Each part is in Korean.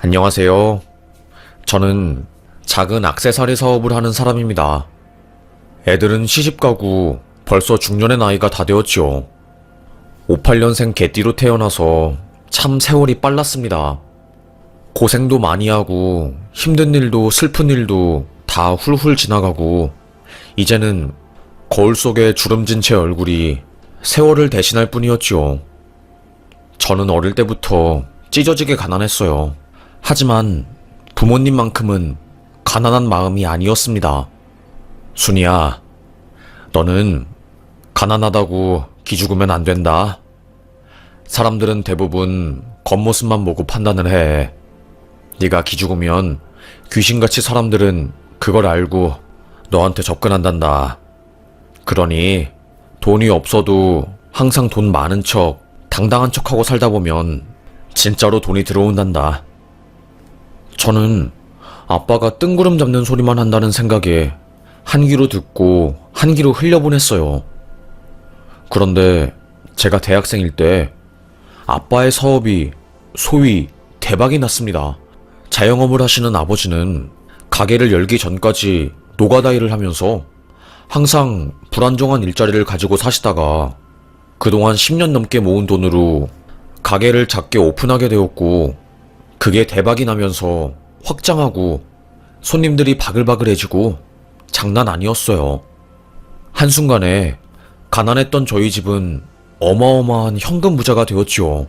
안녕하세요. 저는 작은 액세서리 사업을 하는 사람입니다. 애들은 시집가고 벌써 중년의 나이가 다 되었지요. 58년생 개띠로 태어나서 참 세월이 빨랐습니다. 고생도 많이 하고 힘든 일도 슬픈 일도 다 훌훌 지나가고 이제는 거울 속에 주름진 제 얼굴이 세월을 대신할 뿐이었지요. 저는 어릴 때부터 찢어지게 가난했어요. 하지만 부모님만큼은 가난한 마음이 아니었습니다. 순이야, 너는 가난하다고 기죽으면 안 된다. 사람들은 대부분 겉모습만 보고 판단을 해. 네가 기죽으면 귀신같이 사람들은 그걸 알고 너한테 접근한단다. 그러니 돈이 없어도 항상 돈 많은 척, 당당한 척하고 살다 보면 진짜로 돈이 들어온단다. 저는 아빠가 뜬구름 잡는 소리만 한다는 생각에 한 귀로 듣고 한 귀로 흘려보냈어요. 그런데 제가 대학생일 때 아빠의 사업이 소위 대박이 났습니다. 자영업을 하시는 아버지는 가게를 열기 전까지 노가다 일을 하면서 항상 불안정한 일자리를 가지고 사시다가 그동안 10년 넘게 모은 돈으로 가게를 작게 오픈하게 되었고, 그게 대박이 나면서 확장하고 손님들이 바글바글해지고 장난 아니었어요. 한순간에 가난했던 저희 집은 어마어마한 현금 부자가 되었지요.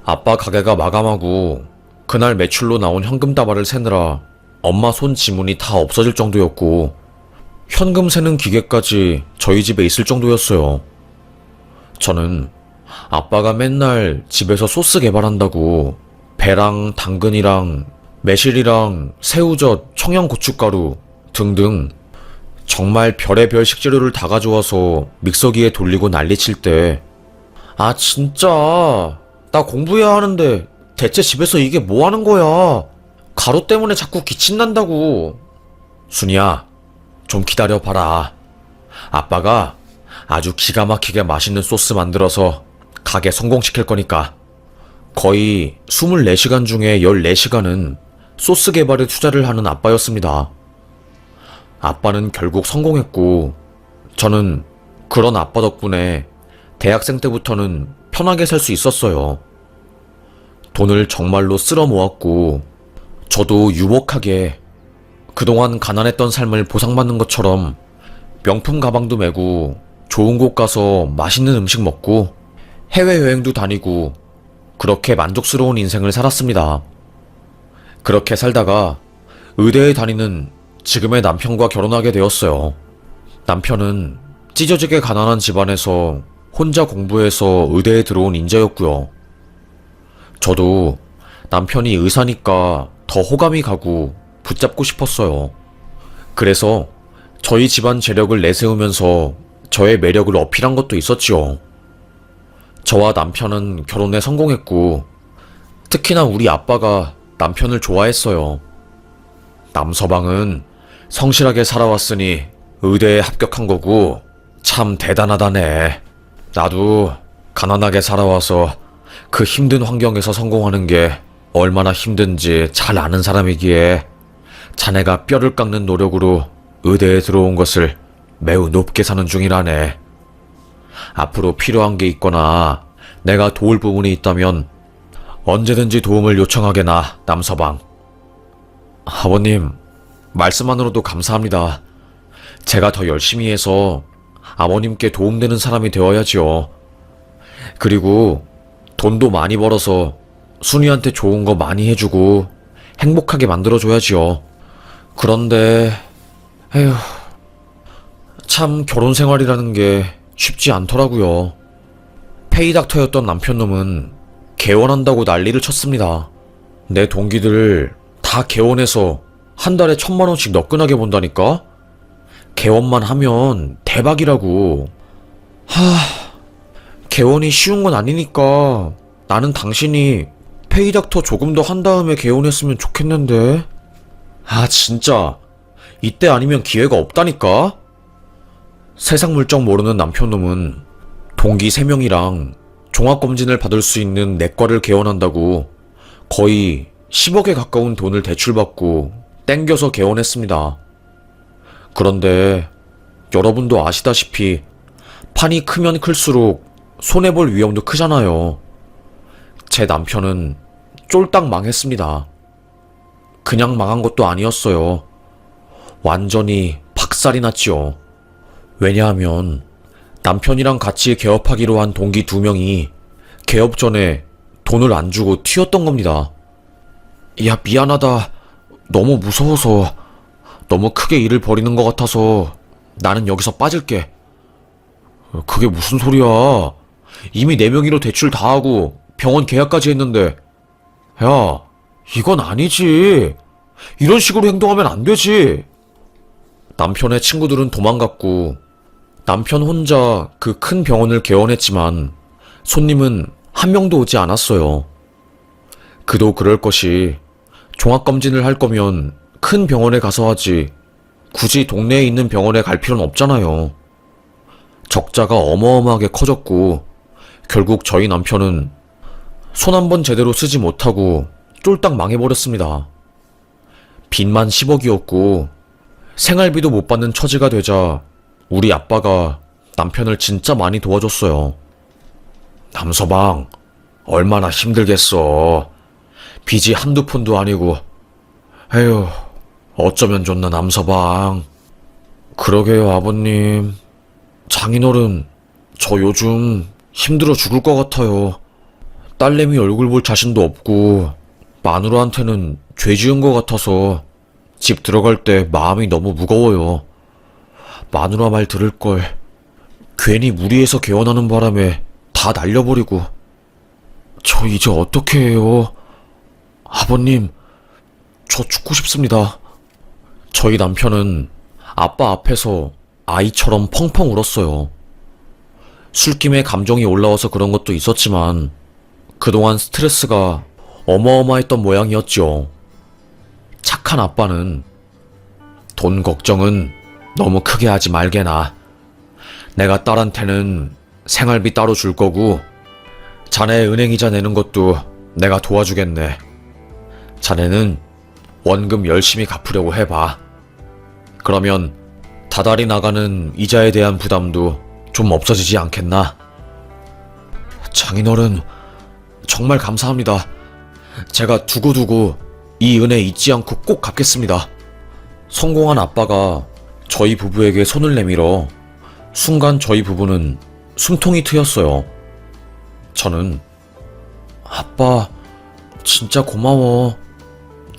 아빠 가게가 마감하고 그날 매출로 나온 현금 다발을 세느라 엄마 손 지문이 다 없어질 정도였고, 현금 세는 기계까지 저희 집에 있을 정도였어요. 저는 아빠가 맨날 집에서 소스 개발한다고 배랑 당근이랑 매실이랑 새우젓, 청양고춧가루 등등 정말 별의별 식재료를 다 가져와서 믹서기에 돌리고 난리칠 때, 아 진짜 나 공부해야 하는데 대체 집에서 이게 뭐 하는 거야? 가루 때문에 자꾸 기침난다고. 순이야, 좀 기다려봐라. 아빠가 아주 기가 막히게 맛있는 소스 만들어서 가게 성공시킬 거니까. 거의 24시간 중에 14시간은 소스 개발에 투자를 하는 아빠였습니다. 아빠는 결국 성공했고, 저는 그런 아빠 덕분에 대학생 때부터는 편하게 살 수 있었어요. 돈을 정말로 쓸어 모았고, 저도 유복하게 그동안 가난했던 삶을 보상받는 것처럼 명품 가방도 메고 좋은 곳 가서 맛있는 음식 먹고 해외여행도 다니고 그렇게 만족스러운 인생을 살았습니다. 그렇게 살다가 의대에 다니는 지금의 남편과 결혼하게 되었어요. 남편은 찢어지게 가난한 집안에서 혼자 공부해서 의대에 들어온 인재였고요. 저도 남편이 의사니까 더 호감이 가고 붙잡고 싶었어요. 그래서 저희 집안 재력을 내세우면서 저의 매력을 어필한 것도 있었지요. 저와 남편은 결혼에 성공했고, 특히나 우리 아빠가 남편을 좋아했어요. 남서방은 성실하게 살아왔으니 의대에 합격한 거고 참 대단하다네. 나도 가난하게 살아와서 그 힘든 환경에서 성공하는 게 얼마나 힘든지 잘 아는 사람이기에 자네가 뼈를 깎는 노력으로 의대에 들어온 것을 매우 높게 사는 중이라네. 앞으로 필요한 게 있거나 내가 도울 부분이 있다면 언제든지 도움을 요청하게나, 남서방. 아버님, 말씀만으로도 감사합니다. 제가 더 열심히 해서 아버님께 도움되는 사람이 되어야지요. 그리고 돈도 많이 벌어서 순이한테 좋은 거 많이 해주고 행복하게 만들어줘야지요. 그런데 에휴, 참 결혼 생활이라는 게 쉽지 않더라고요. 페이닥터였던 남편놈은 개원한다고 난리를 쳤습니다. 내 동기들 다 개원해서 한 달에 1,000만 원씩 너끈하게 본다니까? 개원만 하면 대박이라고. 개원이 쉬운 건 아니니까 나는 당신이 페이닥터 조금 더 한 다음에 개원했으면 좋겠는데. 아 진짜 이때 아니면 기회가 없다니까? 세상 물정 모르는 남편놈은 동기 3명이랑 종합검진을 받을 수 있는 내과를 개원한다고 거의 10억에 가까운 돈을 대출받고 땡겨서 개원했습니다. 그런데 여러분도 아시다시피 판이 크면 클수록 손해볼 위험도 크잖아요. 제 남편은 쫄딱 망했습니다. 그냥 망한 것도 아니었어요. 완전히 박살이 났지요. 왜냐하면 남편이랑 같이 개업하기로 한 동기 2명이 개업 전에 돈을 안 주고 튀었던 겁니다. 야, 미안하다. 너무 무서워서, 너무 크게 일을 벌이는 것 같아서 나는 여기서 빠질게. 그게 무슨 소리야. 이미 4명이로 대출 다 하고 병원 계약까지 했는데. 야, 이건 아니지. 이런 식으로 행동하면 안 되지. 남편의 친구들은 도망갔고 남편 혼자 그 큰 병원을 개원했지만 손님은 한 명도 오지 않았어요. 그도 그럴 것이 종합검진을 할 거면 큰 병원에 가서 하지 굳이 동네에 있는 병원에 갈 필요는 없잖아요. 적자가 어마어마하게 커졌고 결국 저희 남편은 손 한 번 제대로 쓰지 못하고 쫄딱 망해버렸습니다. 빚만 10억이었고 생활비도 못 받는 처지가 되자 우리 아빠가 남편을 진짜 많이 도와줬어요. 남서방, 얼마나 힘들겠어. 빚이 한두 푼도 아니고. 에휴, 어쩌면 좋나 남서방. 그러게요, 아버님. 장인어른, 저 요즘 힘들어 죽을 것 같아요. 딸내미 얼굴 볼 자신도 없고 마누라한테는 죄 지은 것 같아서 집 들어갈 때 마음이 너무 무거워요. 마누라 말 들을 걸. 괜히 무리해서 개원하는 바람에 다 날려버리고. 저 이제 어떻게 해요? 아버님, 저 죽고 싶습니다. 저희 남편은 아빠 앞에서 아이처럼 펑펑 울었어요. 술김에 감정이 올라와서 그런 것도 있었지만 그동안 스트레스가 어마어마했던 모양이었죠. 착한 아빠는 돈 걱정은 너무 크게 하지 말게나. 내가 딸한테는 생활비 따로 줄 거고 자네 은행이자 내는 것도 내가 도와주겠네. 자네는 원금 열심히 갚으려고 해봐. 그러면 다달이 나가는 이자에 대한 부담도 좀 없어지지 않겠나? 장인어른, 정말 감사합니다. 제가 두고두고 이 은혜 잊지 않고 꼭 갚겠습니다. 성공한 아빠가 저희 부부에게 손을 내밀어 순간 저희 부부는 숨통이 트였어요. 저는 아빠 진짜 고마워.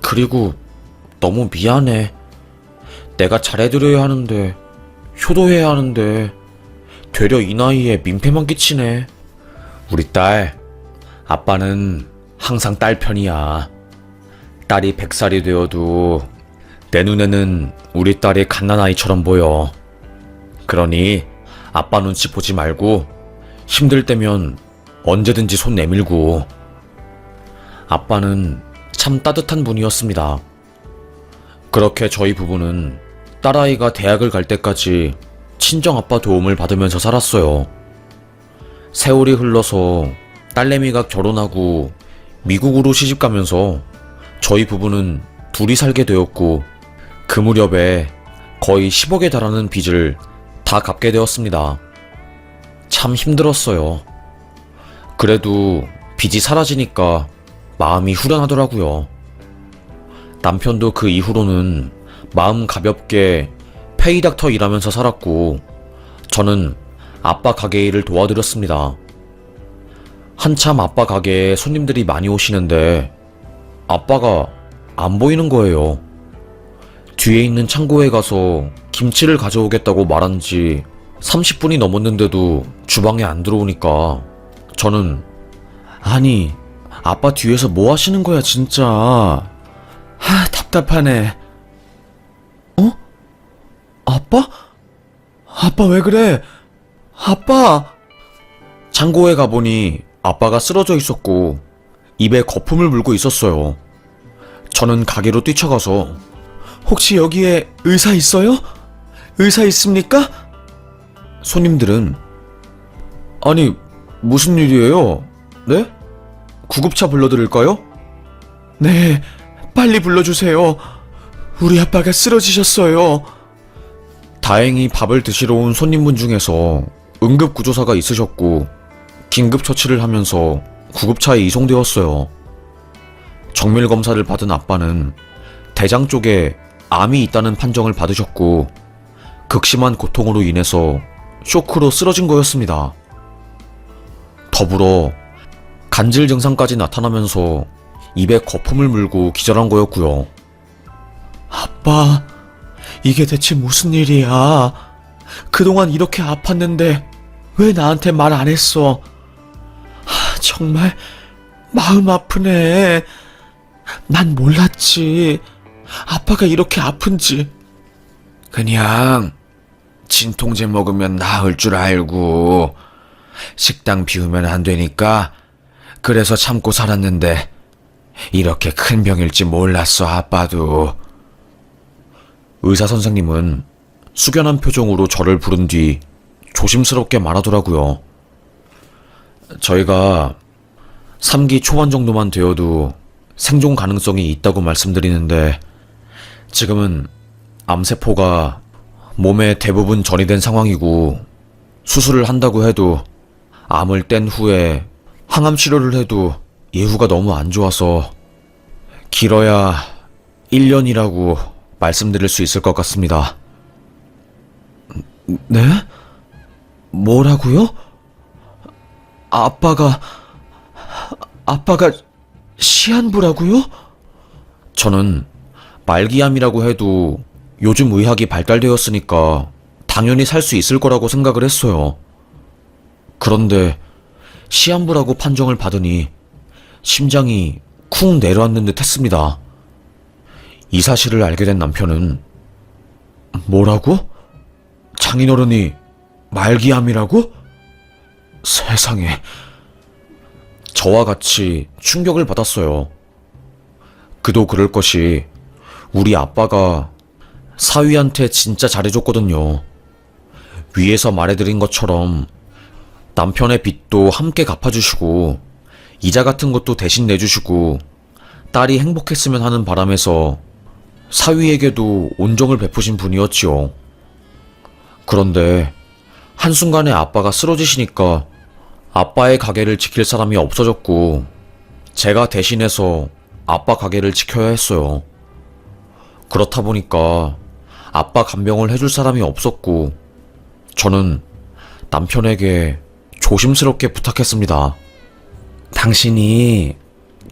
그리고 너무 미안해. 내가 잘해드려야 하는데 효도해야 하는데 되려 이 나이에 민폐만 끼치네. 우리 딸, 아빠는 항상 딸 편이야. 딸이 100살이 되어도 내 눈에는 우리 딸이 갓난아이처럼 보여. 그러니 아빠 눈치 보지 말고 힘들 때면 언제든지 손 내밀고. 아빠는 참 따뜻한 분이었습니다. 그렇게 저희 부부는 딸아이가 대학을 갈 때까지 친정아빠 도움을 받으면서 살았어요. 세월이 흘러서 딸내미가 결혼하고 미국으로 시집가면서 저희 부부는 둘이 살게 되었고 그 무렵에 거의 10억에 달하는 빚을 다 갚게 되었습니다. 참 힘들었어요. 그래도 빚이 사라지니까 마음이 후련하더라고요. 남편도 그 이후로는 마음 가볍게 페이닥터 일하면서 살았고 저는 아빠 가게 일을 도와드렸습니다. 한참 아빠 가게에 손님들이 많이 오시는데 아빠가 안 보이는 거예요. 뒤에 있는 창고에 가서 김치를 가져오겠다고 말한 지 30분이 넘었는데도 주방에 안 들어오니까 저는 아니, 아빠 뒤에서 뭐 하시는 거야 진짜. 답답하네. 어? 아빠? 아빠 왜 그래? 아빠! 창고에 가보니 아빠가 쓰러져 있었고 입에 거품을 물고 있었어요. 저는 가게로 뛰쳐가서 혹시 여기에 의사 있어요? 의사 있습니까? 손님들은 아니 무슨 일이에요? 네? 구급차 불러드릴까요? 네, 빨리 불러주세요. 우리 아빠가 쓰러지셨어요. 다행히 밥을 드시러 온 손님분 중에서 응급구조사가 있으셨고 긴급처치를 하면서 구급차에 이송되었어요. 정밀검사를 받은 아빠는 대장 쪽에 암이 있다는 판정을 받으셨고 극심한 고통으로 인해서 쇼크로 쓰러진 거였습니다. 더불어 간질 증상까지 나타나면서 입에 거품을 물고 기절한 거였고요. 아빠, 이게 대체 무슨 일이야? 그동안 이렇게 아팠는데 왜 나한테 말 안 했어? 정말 마음 아프네. 난 몰랐지. 아빠가 이렇게 아픈지. 그냥 진통제 먹으면 나을 줄 알고 식당 비우면 안 되니까 그래서 참고 살았는데 이렇게 큰 병일지 몰랐어, 아빠도. 의사 선생님은 숙연한 표정으로 저를 부른 뒤 조심스럽게 말하더라고요. 저희가 3기 초반 정도만 되어도 생존 가능성이 있다고 말씀드리는데 지금은 암세포가 몸에 대부분 전이된 상황이고 수술을 한다고 해도 암을 뗀 후에 항암 치료를 해도 예후가 너무 안 좋아서 길어야 1년이라고 말씀드릴 수 있을 것 같습니다. 네? 뭐라고요? 아빠가 시한부라고요? 저는 말기암이라고 해도 요즘 의학이 발달되었으니까 당연히 살 수 있을 거라고 생각을 했어요. 그런데 시한부라고 판정을 받으니 심장이 쿵 내려앉는 듯 했습니다. 이 사실을 알게 된 남편은 뭐라고? 장인어른이 말기암이라고? 세상에. 저와 같이 충격을 받았어요. 그도 그럴 것이 우리 아빠가 사위한테 진짜 잘해줬거든요. 위에서 말해드린 것처럼 남편의 빚도 함께 갚아주시고 이자 같은 것도 대신 내주시고 딸이 행복했으면 하는 바람에서 사위에게도 온정을 베푸신 분이었지요. 그런데 한순간에 아빠가 쓰러지시니까 아빠의 가게를 지킬 사람이 없어졌고 제가 대신해서 아빠 가게를 지켜야 했어요. 그렇다 보니까 아빠 간병을 해줄 사람이 없었고 저는 남편에게 조심스럽게 부탁했습니다. 당신이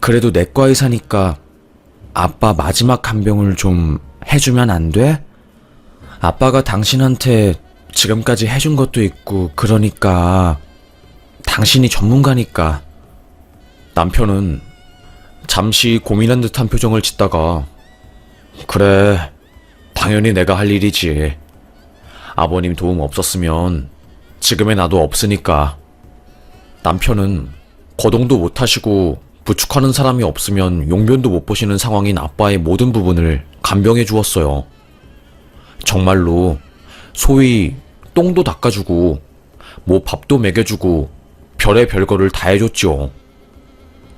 그래도 내과 의사니까 아빠 마지막 간병을 좀 해주면 안 돼? 아빠가 당신한테 지금까지 해준 것도 있고 그러니까 당신이 전문가니까. 남편은 잠시 고민한 듯한 표정을 짓다가 그래, 당연히 내가 할 일이지. 아버님 도움 없었으면 지금의 나도 없으니까. 남편은 거동도 못하시고 부축하는 사람이 없으면 용변도 못 보시는 상황인 아빠의 모든 부분을 간병해 주었어요. 정말로 소위 똥도 닦아주고 뭐 밥도 먹여주고 별의 별거를 다 해줬죠.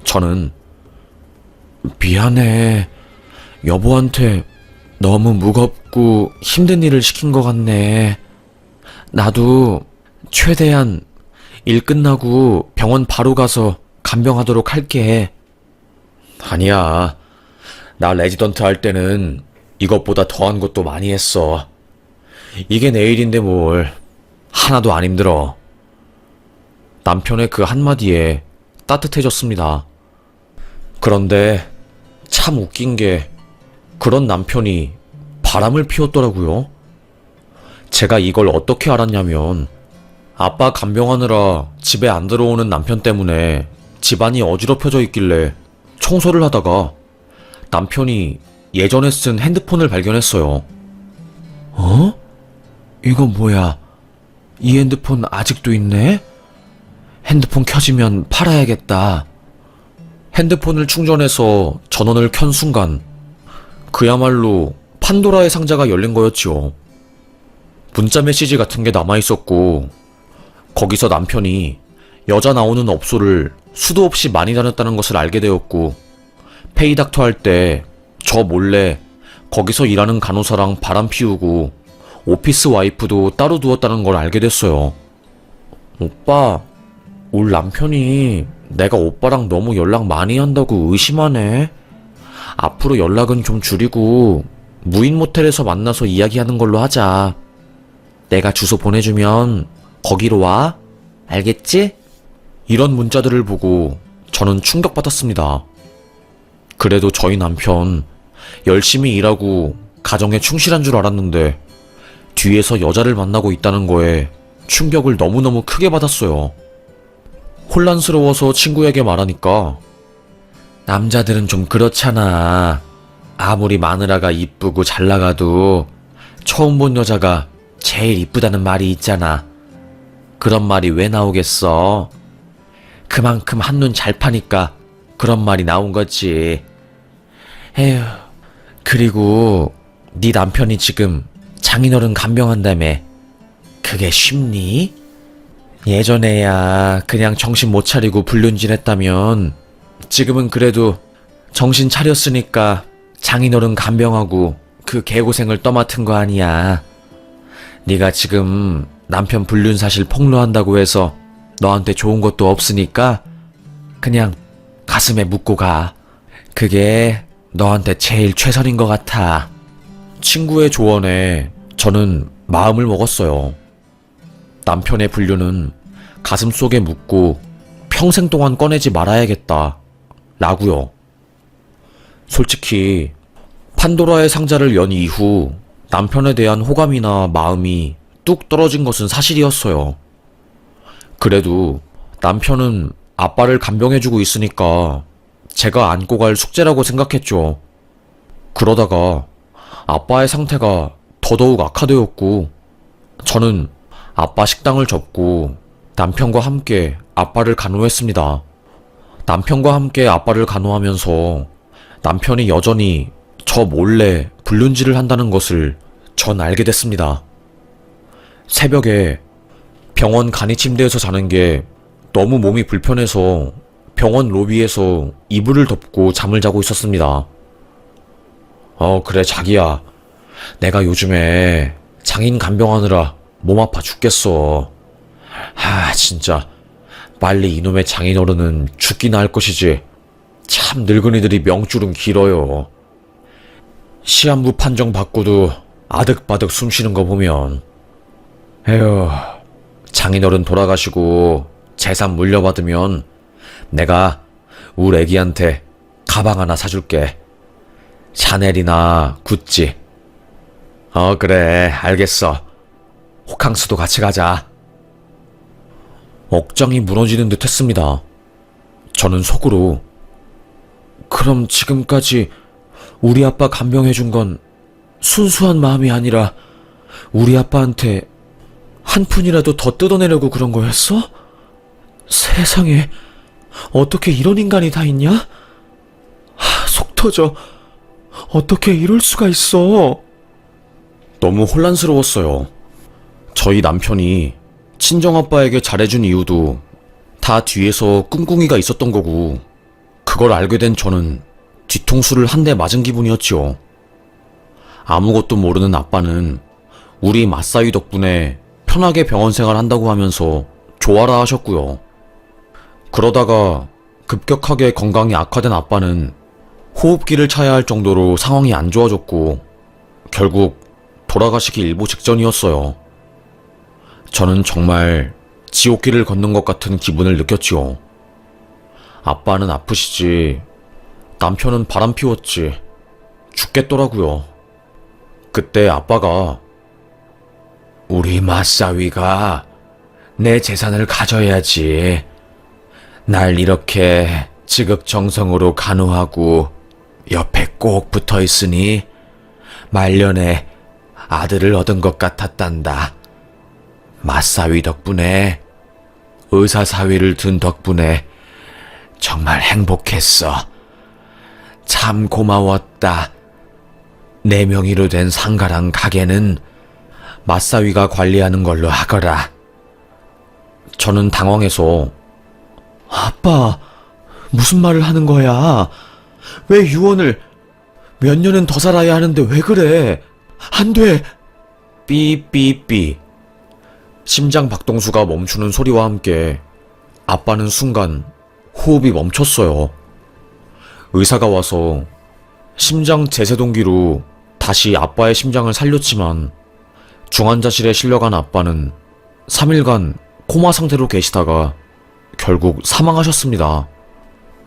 저는 미안해. 여보한테 너무 무겁고 힘든 일을 시킨 것 같네. 나도 최대한 일 끝나고 병원 바로 가서 간병하도록 할게. 아니야. 나 레지던트 할 때는 이것보다 더한 것도 많이 했어. 이게 내 일인데 뭘. 하나도 안 힘들어. 남편의 그 한마디에 따뜻해졌습니다. 그런데 참 웃긴 게 그런 남편이 바람을 피웠더라고요. 제가 이걸 어떻게 알았냐면 아빠 간병하느라 집에 안 들어오는 남편 때문에 집안이 어지럽혀져 있길래 청소를 하다가 남편이 예전에 쓴 핸드폰을 발견했어요. 어? 이거 뭐야? 이 핸드폰 아직도 있네? 핸드폰 켜지면 팔아야겠다. 핸드폰을 충전해서 전원을 켠 순간 그야말로 판도라의 상자가 열린 거였지요. 문자 메시지 같은 게 남아있었고 거기서 남편이 여자 나오는 업소를 수도 없이 많이 다녔다는 것을 알게 되었고 페이닥터 할 때 저 몰래 거기서 일하는 간호사랑 바람 피우고 오피스 와이프도 따로 두었다는 걸 알게 됐어요. 오빠, 우리 남편이 내가 오빠랑 너무 연락 많이 한다고 의심하네. 앞으로 연락은 좀 줄이고 무인 모텔에서 만나서 이야기하는 걸로 하자. 내가 주소 보내주면 거기로 와. 알겠지? 이런 문자들을 보고 저는 충격받았습니다. 그래도 저희 남편 열심히 일하고 가정에 충실한 줄 알았는데 뒤에서 여자를 만나고 있다는 거에 충격을 너무너무 크게 받았어요. 혼란스러워서 친구에게 말하니까 남자들은 좀 그렇잖아. 아무리 마누라가 이쁘고 잘 나가도 처음 본 여자가 제일 이쁘다는 말이 있잖아. 그런 말이 왜 나오겠어? 그만큼 한눈 잘 파니까 그런 말이 나온 거지. 에휴, 그리고 네 남편이 지금 장인어른 간병한다며. 그게 쉽니? 예전에야 그냥 정신 못 차리고 불륜질했다면 지금은 그래도 정신 차렸으니까 장인어른 간병하고 그 개고생을 떠맡은 거 아니야. 네가 지금 남편 불륜 사실 폭로한다고 해서 너한테 좋은 것도 없으니까 그냥 가슴에 묻고 가. 그게 너한테 제일 최선인 것 같아. 친구의 조언에 저는 마음을 먹었어요. 남편의 불륜은 가슴속에 묻고 평생 동안 꺼내지 말아야겠다 라고요. 솔직히 판도라의 상자를 연 이후 남편에 대한 호감이나 마음이 뚝 떨어진 것은 사실이었어요. 그래도 남편은 아빠를 간병해주고 있으니까 제가 안고 갈 숙제라고 생각했죠. 그러다가 아빠의 상태가 더더욱 악화되었고 저는 아빠 식당을 접고 남편과 함께 아빠를 간호했습니다. 남편과 함께 아빠를 간호하면서 남편이 여전히 저 몰래 불륜질을 한다는 것을 전 알게 됐습니다. 새벽에 병원 간이 침대에서 자는 게 너무 몸이 불편해서 병원 로비에서 이불을 덮고 잠을 자고 있었습니다. 그래 자기야. 내가 요즘에 장인 간병하느라 몸 아파 죽겠어. 진짜 빨리 이놈의 장인어른은 죽기나 할 것이지. 참 늙은이들이 명줄은 길어요. 시한부 판정 받고도 아득바득 숨쉬는 거 보면. 에휴, 장인어른 돌아가시고 재산 물려받으면 내가 우리 애기한테 가방 하나 사줄게. 샤넬이나 구찌. 그래 알겠어. 호캉스도 같이 가자. 억장이 무너지는 듯 했습니다. 저는 속으로 그럼 지금까지 우리 아빠 간병해준 건 순수한 마음이 아니라 우리 아빠한테 한 푼이라도 더 뜯어내려고 그런 거였어? 세상에 어떻게 이런 인간이 다 있냐? 속 터져. 어떻게 이럴 수가 있어? 너무 혼란스러웠어요. 저희 남편이 친정아빠에게 잘해준 이유도 다 뒤에서 꿍꿍이가 있었던 거고 그걸 알게 된 저는 뒤통수를 한 대 맞은 기분이었죠. 아무것도 모르는 아빠는 우리 맞사위 덕분에 편하게 병원 생활 한다고 하면서 좋아라 하셨고요. 그러다가 급격하게 건강이 악화된 아빠는 호흡기를 차야 할 정도로 상황이 안 좋아졌고 결국 돌아가시기 일보 직전이었어요. 저는 정말 지옥길을 걷는 것 같은 기분을 느꼈지요. 아빠는 아프시지 남편은 바람 피웠지 죽겠더라고요. 그때 아빠가 우리 맞사위가 내 재산을 가져야지. 날 이렇게 지극정성으로 간호하고 옆에 꼭 붙어 있으니 말년에 아들을 얻은 것 같았단다. 맞사위 덕분에 의사사위를 둔 덕분에 정말 행복했어. 참 고마웠다. 내 명의로 된 상가랑 가게는 맞사위가 관리하는 걸로 하거라. 저는 당황해서 아빠, 무슨 말을 하는 거야? 왜 유언을 몇 년은 더 살아야 하는데 왜 그래? 안 돼! 삐삐삐. 심장 박동수가 멈추는 소리와 함께 아빠는 순간 호흡이 멈췄어요. 의사가 와서 심장 제세동기로 다시 아빠의 심장을 살렸지만 중환자실에 실려간 아빠는 3일간 코마 상태로 계시다가 결국 사망하셨습니다.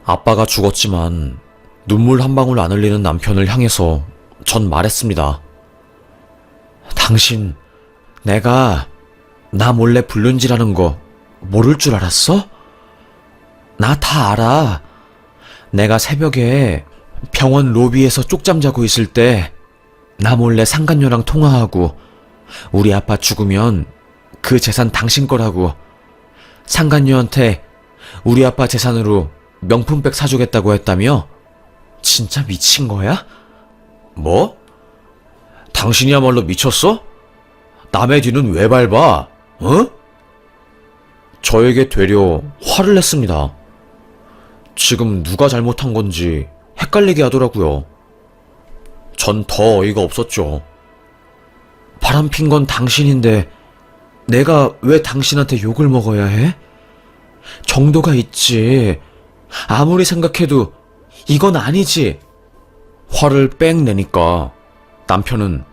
아빠가 죽었지만 눈물 한 방울 안 흘리는 남편을 향해서 전 말했습니다. 당신, 내가 나 몰래 불륜질하는 거 모를 줄 알았어? 나 다 알아. 내가 새벽에 병원 로비에서 쪽잠 자고 있을 때 나 몰래 상간녀랑 통화하고 우리 아빠 죽으면 그 재산 당신 거라고 상간녀한테 우리 아빠 재산으로 명품백 사주겠다고 했다며? 진짜 미친 거야? 뭐? 당신이야말로 미쳤어? 남의 뒤는 왜 밟아? 어? 저에게 되려 화를 냈습니다. 지금 누가 잘못한 건지 헷갈리게 하더라고요. 전 더 어이가 없었죠. 바람핀 건 당신인데 내가 왜 당신한테 욕을 먹어야 해? 정도가 있지. 아무리 생각해도 이건 아니지. 화를 뺑 내니까 남편은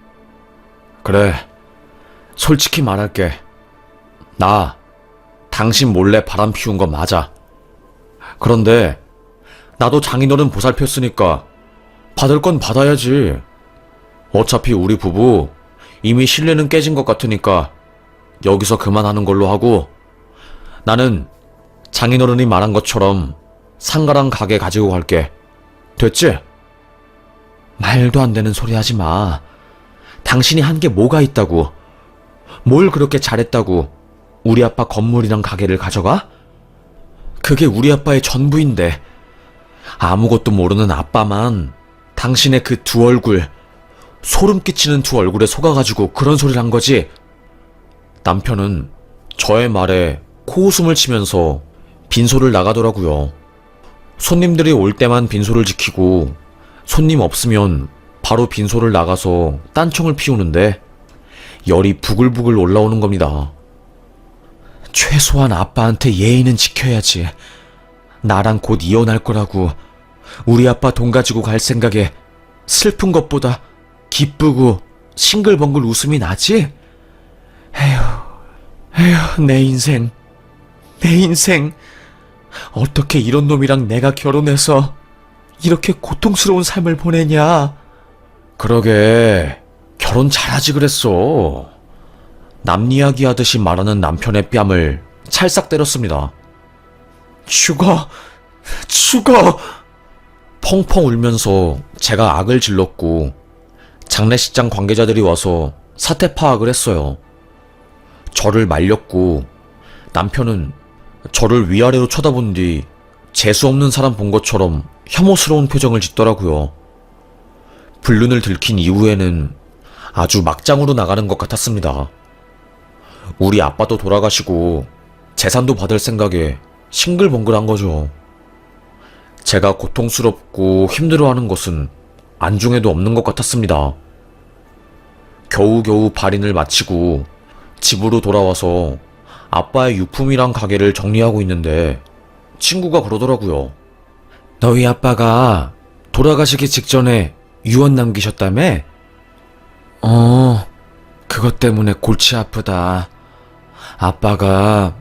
그래, 솔직히 말할게. 나 당신 몰래 바람 피운 거 맞아. 그런데 나도 장인어른 보살폈으니까 받을 건 받아야지. 어차피 우리 부부 이미 신뢰는 깨진 것 같으니까 여기서 그만하는 걸로 하고 나는 장인어른이 말한 것처럼 상가랑 가게 가지고 갈게. 됐지? 말도 안 되는 소리 하지 마. 당신이 한 게 뭐가 있다고? 뭘 그렇게 잘했다고 우리 아빠 건물이랑 가게를 가져가? 그게 우리 아빠의 전부인데 아무것도 모르는 아빠만 당신의 그 두 얼굴, 소름 끼치는 두 얼굴에 속아가지고 그런 소리를 한 거지. 남편은 저의 말에 코웃음을 치면서 빈소를 나가더라고요. 손님들이 올 때만 빈소를 지키고 손님 없으면 바로 빈소를 나가서 딴청을 피우는데 열이 부글부글 올라오는 겁니다. 최소한 아빠한테 예의는 지켜야지. 나랑 곧 이혼할 거라고 우리 아빠 돈 가지고 갈 생각에 슬픈 것보다 기쁘고 싱글벙글 웃음이 나지? 에휴, 내 인생. 어떻게 이런 놈이랑 내가 결혼해서 이렇게 고통스러운 삶을 보내냐? 그러게, 결혼 잘하지 그랬어. 남 이야기 하듯이 말하는 남편의 뺨을 찰싹 때렸습니다. 죽어! 펑펑 울면서 제가 악을 질렀고 장례식장 관계자들이 와서 사태 파악을 했어요. 저를 말렸고 남편은 저를 위아래로 쳐다본 뒤 재수없는 사람 본 것처럼 혐오스러운 표정을 짓더라고요. 불륜을 들킨 이후에는 아주 막장으로 나가는 것 같았습니다. 우리 아빠도 돌아가시고 재산도 받을 생각에 싱글벙글한 거죠. 제가 고통스럽고 힘들어하는 것은 안중에도 없는 것 같았습니다. 겨우겨우 발인을 마치고 집으로 돌아와서 아빠의 유품이랑 가게를 정리하고 있는데 친구가 그러더라고요. 너희 아빠가 돌아가시기 직전에 유언 남기셨다며? 그것 때문에 골치 아프다. 아빠가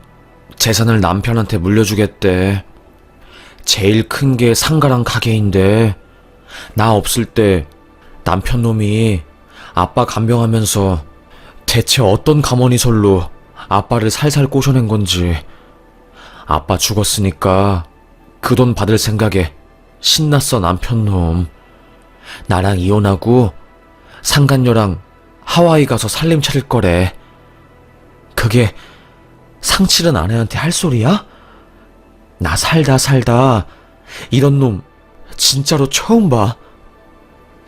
재산을 남편한테 물려주겠대. 제일 큰 게 상가랑 가게인데 나 없을 때 남편 놈이 아빠 간병하면서 대체 어떤 가머니설로 아빠를 살살 꼬셔낸 건지. 아빠 죽었으니까 그 돈 받을 생각에 신났어 남편놈. 나랑 이혼하고 상간녀랑 하와이 가서 살림 차릴 거래. 그게 상칠은 아내한테 할 소리야? 나 살다 이런 놈 진짜로 처음 봐.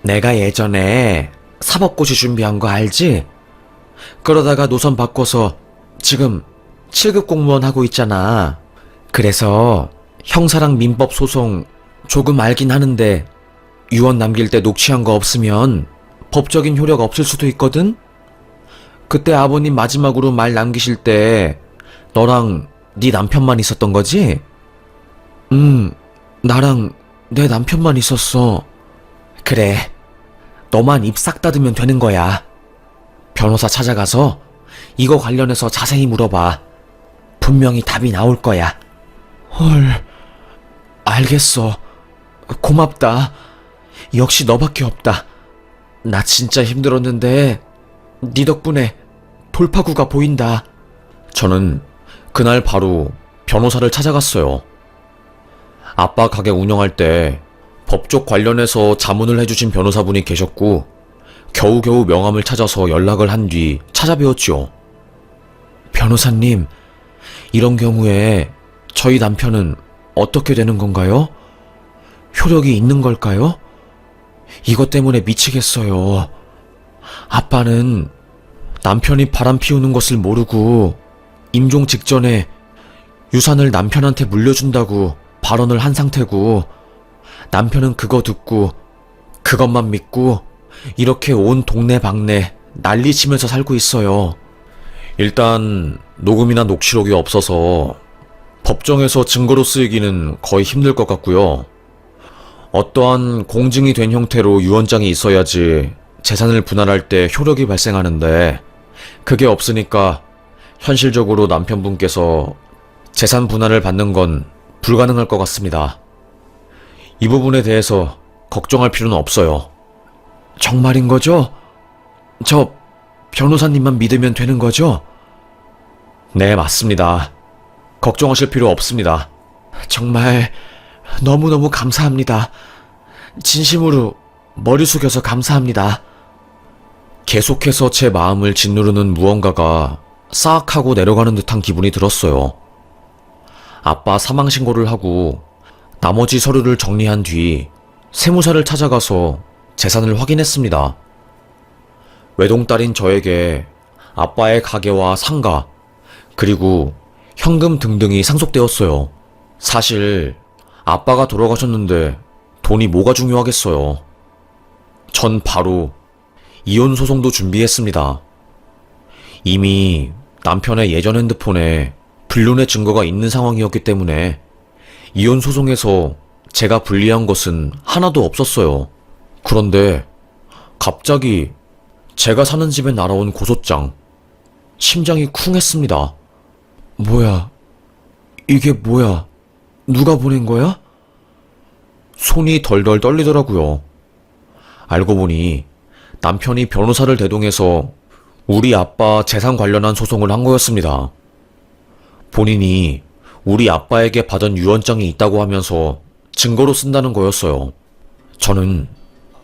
내가 예전에 사법고시 준비한 거 알지? 그러다가 노선 바꿔서 지금 7급 공무원 하고 있잖아. 그래서 형사랑 민법 소송 조금 알긴 하는데 유언 남길 때 녹취한 거 없으면 법적인 효력 없을 수도 있거든? 그때 아버님 마지막으로 말 남기실 때 너랑 네 남편만 있었던 거지? 나랑 내 남편만 있었어. 그래, 너만 입 싹 닫으면 되는 거야. 변호사 찾아가서 이거 관련해서 자세히 물어봐. 분명히 답이 나올 거야. 헐, 알겠어. 고맙다. 역시 너밖에 없다. 나 진짜 힘들었는데 네 덕분에 돌파구가 보인다. 저는 그날 바로 변호사를 찾아갔어요. 아빠 가게 운영할 때 법적 관련해서 자문을 해주신 변호사분이 계셨고 겨우겨우 명함을 찾아서 연락을 한 뒤 찾아뵈었지요. 변호사님, 이런 경우에 저희 남편은 어떻게 되는 건가요? 효력이 있는 걸까요? 이것 때문에 미치겠어요. 아빠는 남편이 바람 피우는 것을 모르고 임종 직전에 유산을 남편한테 물려준다고 발언을 한 상태고 남편은 그거 듣고 그것만 믿고 이렇게 온 동네방네 난리치면서 살고 있어요. 일단 녹음이나 녹취록이 없어서 법정에서 증거로 쓰이기는 거의 힘들 것 같고요. 어떠한 공증이 된 형태로 유언장이 있어야지 재산을 분할할 때 효력이 발생하는데 그게 없으니까 현실적으로 남편분께서 재산 분할을 받는 건 불가능할 것 같습니다. 이 부분에 대해서 걱정할 필요는 없어요. 정말인 거죠? 저 변호사님만 믿으면 되는 거죠? 네, 맞습니다. 걱정하실 필요 없습니다. 정말 너무너무 감사합니다. 진심으로 머리 숙여서 감사합니다. 계속해서 제 마음을 짓누르는 무언가가 싹 하고 내려가는 듯한 기분이 들었어요. 아빠 사망 신고를 하고 나머지 서류를 정리한 뒤 세무사를 찾아가서 재산을 확인했습니다. 외동딸인 저에게 아빠의 가게와 상가, 그리고 현금 등등이 상속되었어요. 사실 아빠가 돌아가셨는데 돈이 뭐가 중요하겠어요. 전 바로 이혼 소송도 준비했습니다. 이미 남편의 예전 핸드폰에 불륜의 증거가 있는 상황이었기 때문에 이혼 소송에서 제가 불리한 것은 하나도 없었어요. 그런데 갑자기 제가 사는 집에 날아온 고소장, 심장이 쿵했습니다. 뭐야? 이게 뭐야? 누가 보낸 거야? 손이 덜덜 떨리더라고요. 알고 보니 남편이 변호사를 대동해서 우리 아빠 재산 관련한 소송을 한 거였습니다. 본인이 우리 아빠에게 받은 유언장이 있다고 하면서 증거로 쓴다는 거였어요. 저는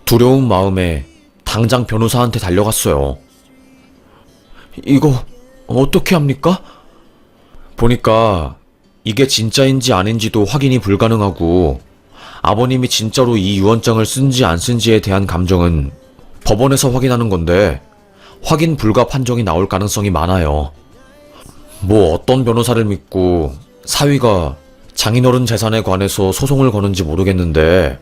두려운 마음에 당장 변호사한테 달려갔어요. 이거 어떻게 합니까? 보니까 이게 진짜인지 아닌지도 확인이 불가능하고 아버님이 진짜로 이 유언장을 쓴지 안 쓴지에 대한 감정은 법원에서 확인하는 건데 확인 불가 판정이 나올 가능성이 많아요. 뭐 어떤 변호사를 믿고 사위가 장인어른 재산에 관해서 소송을 거는지 모르겠는데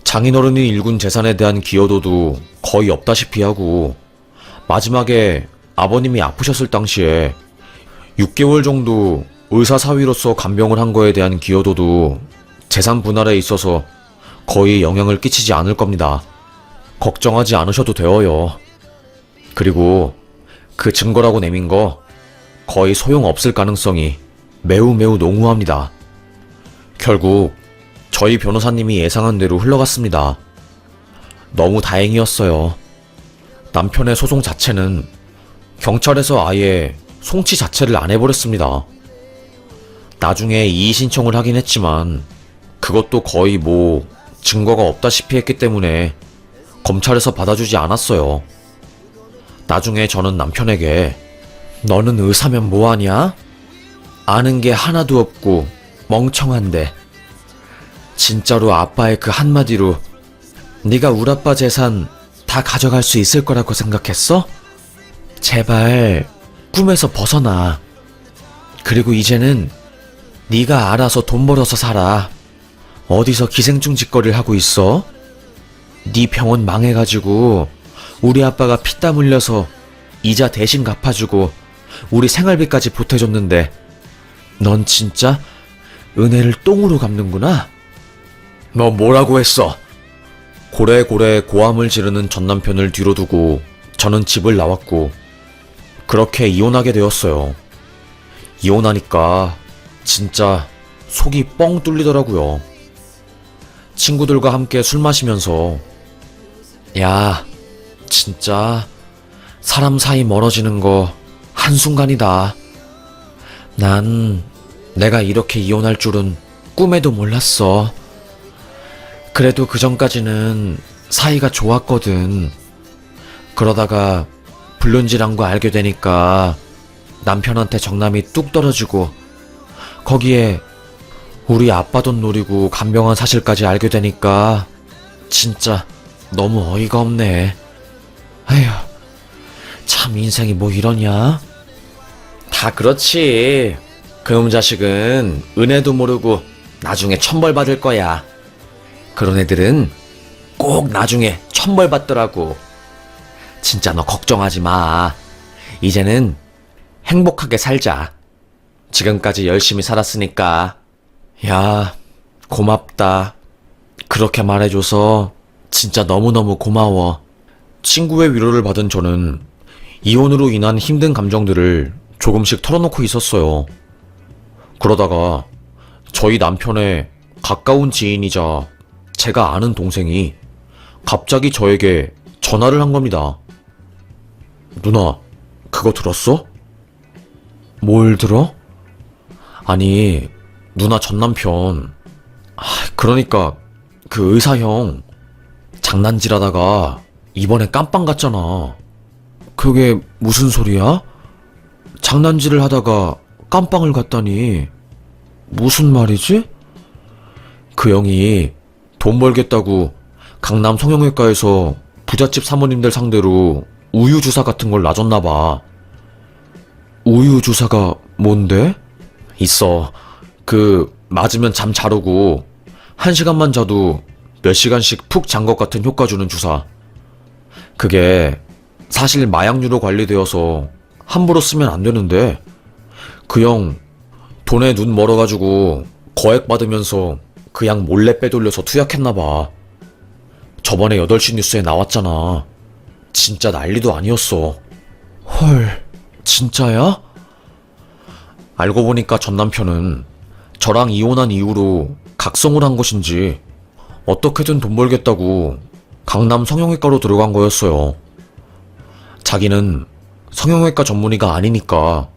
장인어른이 일군 재산에 대한 기여도도 거의 없다시피 하고 마지막에 아버님이 아프셨을 당시에 6개월 정도 의사 사위로서 간병을 한 거에 대한 기여도도 재산 분할에 있어서 거의 영향을 끼치지 않을 겁니다. 걱정하지 않으셔도 되어요. 그리고 그 증거라고 내민 거 거의 소용없을 가능성이 매우 농후합니다. 결국 저희 변호사님이 예상한 대로 흘러갔습니다. 너무 다행이었어요. 남편의 소송 자체는 경찰에서 아예 송치 자체를 안 해버렸습니다. 나중에 이의 신청을 하긴 했지만 그것도 거의 뭐 증거가 없다시피 했기 때문에 검찰에서 받아주지 않았어요. 나중에 저는 남편에게 너는 의사면 뭐하냐? 아는 게 하나도 없고 멍청한데 진짜로 아빠의 그 한마디로 네가 우리 아빠 재산 다 가져갈 수 있을 거라고 생각했어? 제발 꿈에서 벗어나. 그리고 이제는 네가 알아서 돈 벌어서 살아. 어디서 기생충 짓거리를 하고 있어? 네 병원 망해가지고 우리 아빠가 피땀 흘려서 이자 대신 갚아주고 우리 생활비까지 보태줬는데 넌 진짜 은혜를 똥으로 갚는구나? 너 뭐라고 했어? 고래고래 고함을 지르는 전남편을 뒤로 두고 저는 집을 나왔고 그렇게 이혼하게 되었어요. 이혼하니까 진짜 속이 뻥 뚫리더라고요. 친구들과 함께 술 마시면서 야, 진짜 사람 사이 멀어지는 거 한순간이다. 난 내가 이렇게 이혼할 줄은 꿈에도 몰랐어. 그래도 그 전까지는 사이가 좋았거든. 그러다가 불륜질한 거 알게 되니까 남편한테 정남이 뚝 떨어지고 거기에 우리 아빠 돈 노리고 간병한 사실까지 알게 되니까 진짜 너무 어이가 없네. 아휴, 참 인생이 뭐 이러냐? 다 그렇지. 그놈 자식은 은혜도 모르고 나중에 천벌 받을 거야. 그런 애들은 꼭 나중에 천벌 받더라고. 진짜 너 걱정하지 마. 이제는 행복하게 살자. 지금까지 열심히 살았으니까. 야, 고맙다. 그렇게 말해줘서 진짜 너무너무 고마워. 친구의 위로를 받은 저는 이혼으로 인한 힘든 감정들을 조금씩 털어놓고 있었어요. 그러다가 저희 남편의 가까운 지인이자 제가 아는 동생이 갑자기 저에게 전화를 한 겁니다. 누나, 그거 들었어? 뭘 들어? 아니, 누나 전남편. 그러니까 그 의사 형 장난질하다가 이번에 깜빵 갔잖아. 그게 무슨 소리야? 장난질을 하다가 깜빵을 갔다니 무슨 말이지? 그 형이 돈 벌겠다고 강남 성형외과에서 부잣집 사모님들 상대로 우유 주사 같은 걸 놔줬나봐. 우유 주사가 뭔데? 있어. 그 맞으면 잠 잘 오고 1시간만 자도 몇 시간씩 푹 잔 것 같은 효과 주는 주사. 그게 사실 마약류로 관리되어서 함부로 쓰면 안 되는데 그 형 돈에 눈 멀어가지고 거액 받으면서 그 약 몰래 빼돌려서 투약했나봐. 저번에 8시 뉴스에 나왔잖아. 진짜 난리도 아니었어. 헐, 진짜야? 알고 보니까 전 남편은 저랑 이혼한 이후로 각성을 한 것인지 어떻게든 돈 벌겠다고 강남 성형외과로 들어간 거였어요. 자기는 성형외과 전문의가 아니니까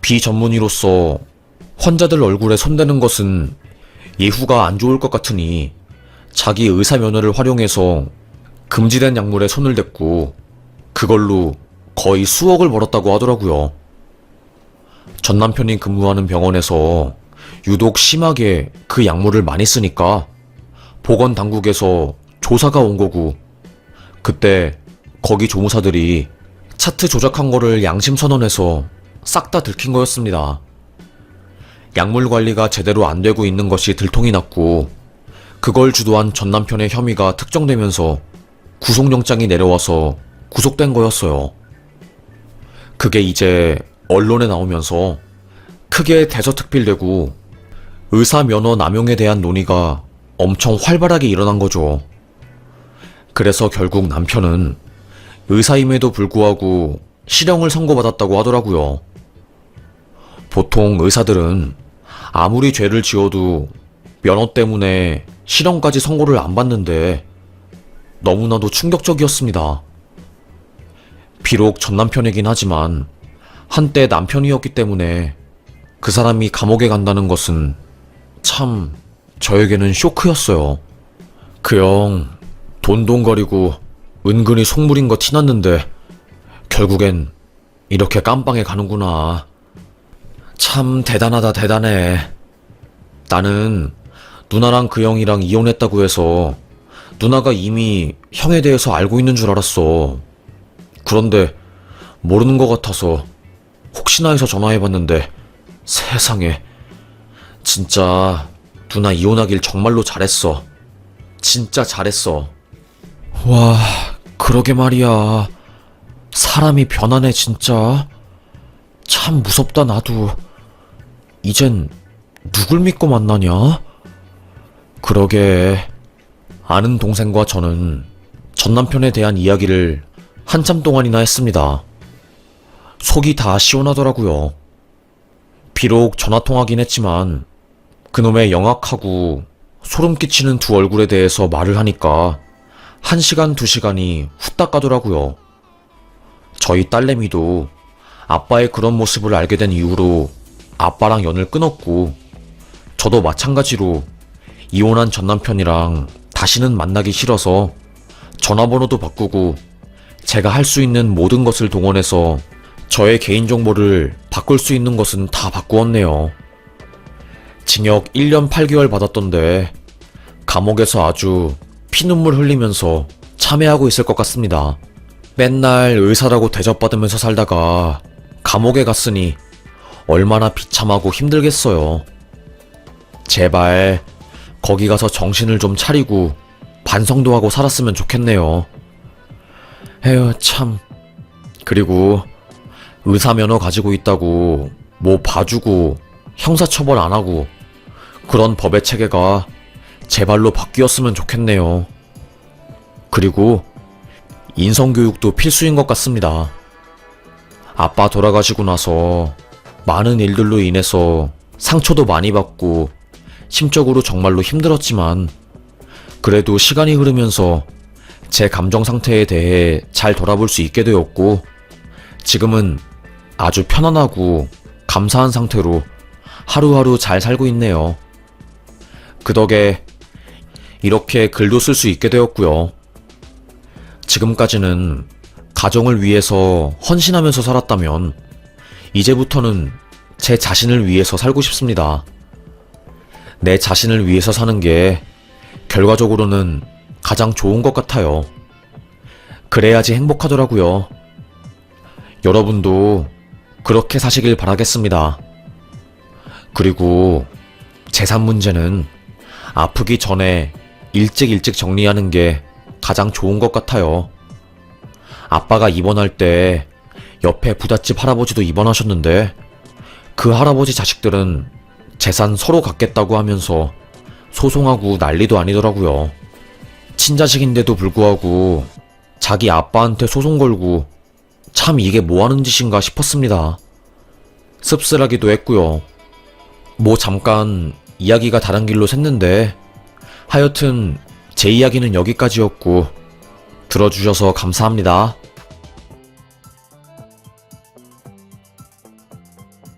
비전문의로서 환자들 얼굴에 손대는 것은 예후가 안 좋을 것 같으니 자기 의사 면허를 활용해서 금지된 약물에 손을 댔고 그걸로 거의 수억을 벌었다고 하더라고요. 전 남편이 근무하는 병원에서 유독 심하게 그 약물을 많이 쓰니까 보건당국에서 조사가 온 거고 그때 거기 조무사들이 차트 조작한 거를 양심선언해서 싹 다 들킨 거였습니다. 약물 관리가 제대로 안 되고 있는 것이 들통이 났고 그걸 주도한 전 남편의 혐의가 특정되면서 구속영장이 내려와서 구속된 거였어요. 그게 이제 언론에 나오면서 크게 대서특필되고 의사 면허 남용에 대한 논의가 엄청 활발하게 일어난 거죠. 그래서 결국 남편은 의사임에도 불구하고 실형을 선고받았다고 하더라고요. 보통 의사들은 아무리 죄를 지어도 면허 때문에 실형까지 선고를 안 받는데 너무나도 충격적이었습니다. 비록 전 남편이긴 하지만 한때 남편이었기 때문에 그 사람이 감옥에 간다는 것은 참 저에게는 쇼크였어요. 그 형 돈돈거리고 은근히 속물인 거 티났는데 결국엔 이렇게 깜빵에 가는구나. 참 대단하다 대단해. 나는 누나랑 그 형이랑 이혼했다고 해서 누나가 이미 형에 대해서 알고 있는 줄 알았어. 그런데 모르는 것 같아서 혹시나 해서 전화해봤는데 세상에 진짜 누나 이혼하길 정말로 잘했어. 진짜 잘했어. 와, 그러게 말이야. 사람이 변하네, 진짜. 참 무섭다, 나도. 이젠 누굴 믿고 만나냐? 그러게. 아는 동생과 저는 전 남편에 대한 이야기를 한참 동안이나 했습니다. 속이 다 시원하더라고요. 비록 전화통화긴 했지만 그놈의 영악하고 소름 끼치는 두 얼굴에 대해서 말을 하니까 1시간, 2시간이 후딱 가더라고요. 저희 딸내미도 아빠의 그런 모습을 알게 된 이후로 아빠랑 연을 끊었고, 저도 마찬가지로 이혼한 전 남편이랑 다시는 만나기 싫어서 전화번호도 바꾸고 제가 할 수 있는 모든 것을 동원해서 저의 개인정보를 바꿀 수 있는 것은 다 바꾸었네요. 징역 1년 8개월 받았던데 감옥에서 아주 피눈물 흘리면서 참회하고 있을 것 같습니다. 맨날 의사라고 대접받으면서 살다가 감옥에 갔으니 얼마나 비참하고 힘들겠어요. 제발 거기 가서 정신을 좀 차리고 반성도 하고 살았으면 좋겠네요. 에휴 참. 그리고 의사 면허 가지고 있다고 뭐 봐주고 형사처벌 안 하고 그런 법의 체계가 제발로 바뀌었으면 좋겠네요. 그리고 인성교육도 필수인 것 같습니다. 아빠 돌아가시고 나서 많은 일들로 인해서 상처도 많이 받고 심적으로 정말로 힘들었지만 그래도 시간이 흐르면서 제 감정 상태에 대해 잘 돌아볼 수 있게 되었고 지금은 아주 편안하고 감사한 상태로 하루하루 잘 살고 있네요. 그 덕에 이렇게 글도 쓸 수 있게 되었고요. 지금까지는 가정을 위해서 헌신하면서 살았다면 이제부터는 제 자신을 위해서 살고 싶습니다. 내 자신을 위해서 사는 게 결과적으로는 가장 좋은 것 같아요. 그래야지 행복하더라고요. 여러분도 그렇게 사시길 바라겠습니다. 그리고 재산 문제는 아프기 전에 일찍 정리하는 게 가장 좋은 것 같아요. 아빠가 입원할 때 옆에 부잣집 할아버지도 입원하셨는데 그 할아버지 자식들은 재산 서로 갖겠다고 하면서 소송하고 난리도 아니더라고요. 친자식인데도 불구하고 자기 아빠한테 소송 걸고 참 이게 뭐하는 짓인가 싶었습니다. 씁쓸하기도 했고요. 뭐 잠깐 이야기가 다른 길로 샜는데 하여튼 제 이야기는 여기까지였고 들어주셔서 감사합니다.